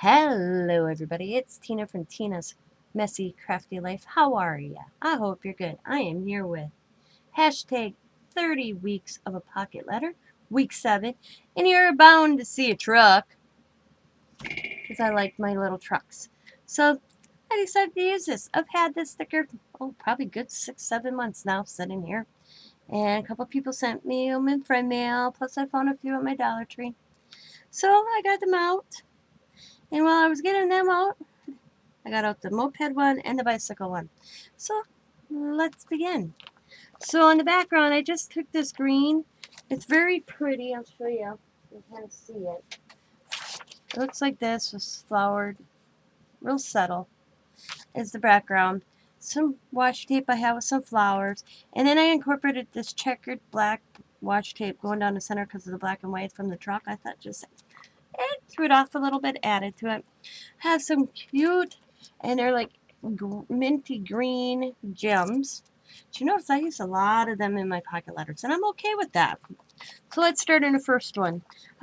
Hello everybody, it's Tina from Tina's Messy Crafty Life. How are ya? I hope you're good. I am here with hashtag 30 weeks of a pocket letter, week 7, and you're bound to see a truck because I like my little trucks. So I decided to use this. I've had this sticker, probably good 6-7 months now sitting here. And a couple people sent me them in friend mail, plus I found a few at my Dollar Tree. So I got them out. And while I was getting them out, I got out the moped one and the bicycle one. So let's begin. So in the background, I just took this green. It's very pretty. I'll show you. You can kind of see it. It looks like this was flowered, real subtle. Is the background. Some washi tape I have with some flowers. And then I incorporated this checkered black washi tape going down the center because of the black and white from the truck. I thought just threw it off a little bit, added to it. Have some cute, and they're like minty green gems. But you notice I use a lot of them in my pocket letters, and I'm okay with that. So let's start in the first one.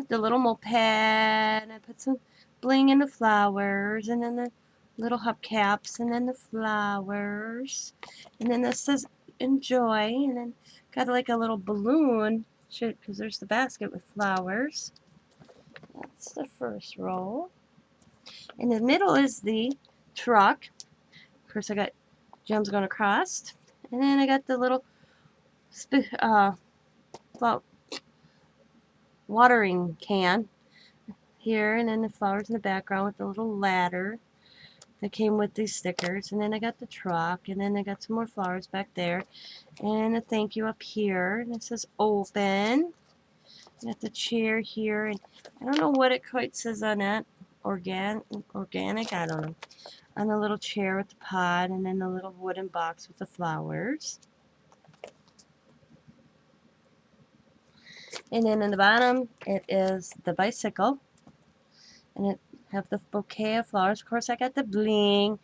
The little moped, and I put some bling in the flowers, and then the little hubcaps, and then the flowers, and then this says enjoy, and then got like a little balloon, because there's the basket with flowers. That's the first row. In the middle is the truck. Of course, I got gems going across. And then I got the little watering can here. And then the flowers in the background with the little ladder that came with these stickers. And then I got the truck. And then I got some more flowers back there. And a thank you up here. And it says open. I got the chair here. And I don't know what it quite says on that. Organic, I don't know. On the little chair with the pod, and then the little wooden box with the flowers. And then in the bottom, it is the bicycle. And it have the bouquet of flowers. Of course, I got the bling.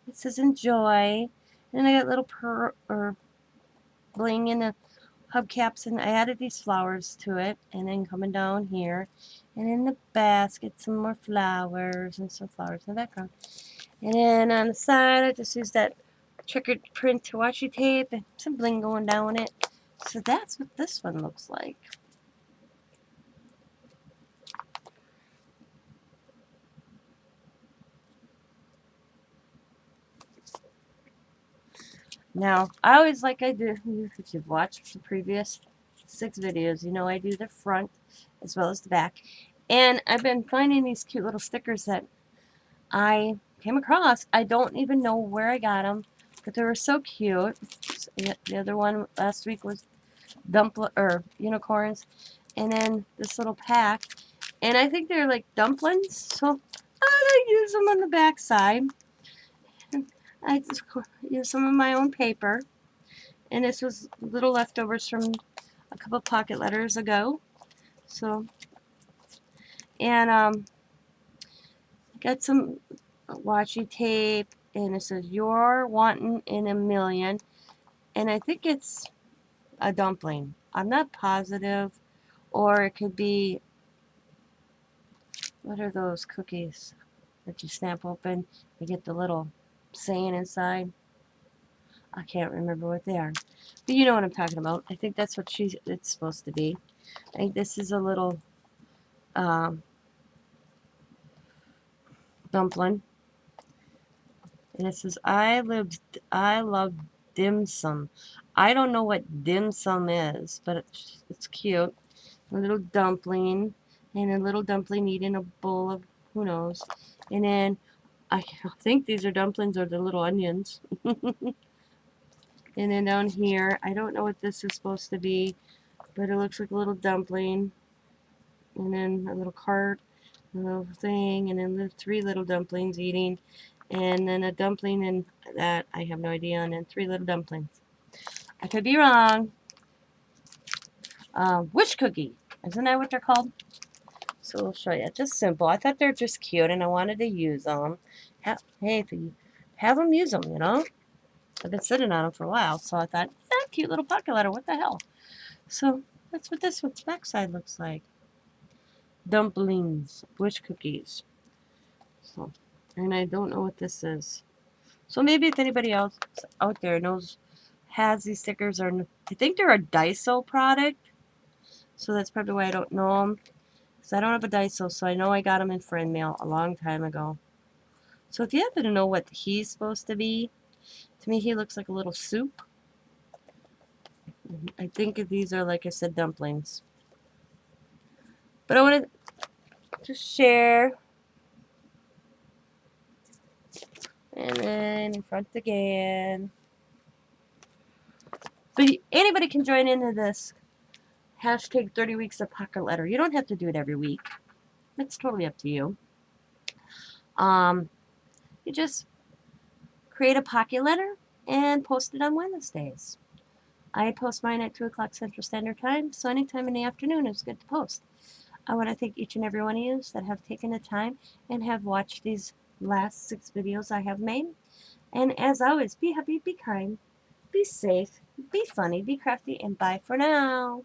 It says enjoy. And I got little bling in the hubcaps, and I added these flowers to it. And then coming down here, and in the basket, some more flowers and some flowers in the background. And then on the side, I just used that checkered print washi tape and some bling going down it. So that's what this one looks like. Now, I always like I do, if you've watched the previous 6 videos, you know I do the front as well as the back. And I've been finding these cute little stickers that I came across. I don't even know where I got them, but they were so cute. The other one last week was unicorns, and then this little pack, and I think they're like dumplings, so I use them on the back side. And I just use some of my own paper, and this was little leftovers from a couple pocket letters ago. So, and got some washi tape, and it says "You're wanting in a million," and I think it's a dumpling. I'm not positive, or it could be, what are those cookies that you snap open? You get the little saying inside. I can't remember what they are, but you know what I'm talking about. I think that's what it's supposed to be. I think this is a little dumpling, and it says I love dim sum. I don't know what dim sum is, but it's cute. A little dumpling, and a little dumpling eating a bowl of who knows. And then I think these are dumplings or the little onions. And then down here, I don't know what this is supposed to be, but it looks like a little dumpling. And then a little cart, a little thing, and then the 3 little dumplings eating. And then a dumpling, and that, I have no idea, and then 3 little dumplings. I could be wrong. Wish cookie. Isn't that what they're called? So we'll show you. Just simple. I thought they're just cute, and I wanted to use them. Hey, if you have them, use them, you know. I've been sitting on them for a while, so I thought, cute little pocket letter. What the hell? So that's what this backside looks like. Dumplings, wish cookies. So, and I don't know what this is. So maybe if anybody else out there knows, has these stickers, or I think they're a Daiso product. So that's probably why I don't know them. Because I don't have a Daiso, so I know I got them in friend mail a long time ago. So if you happen to know what he's supposed to be, to me he looks like a little soup. I think these are, like I said, dumplings. But I wanted to share. And then in front again. But anybody can join into this hashtag 30 weeks of pocket letter. You don't have to do it every week. It's totally up to you. You just create a pocket letter and post it on Wednesdays. I post mine at 2 o'clock Central Standard Time, so anytime in the afternoon is good to post. I want to thank each and every one of you that have taken the time and have watched these last 6 videos I have made. And as always, be happy, be kind, be safe, be funny, be crafty, and bye for now.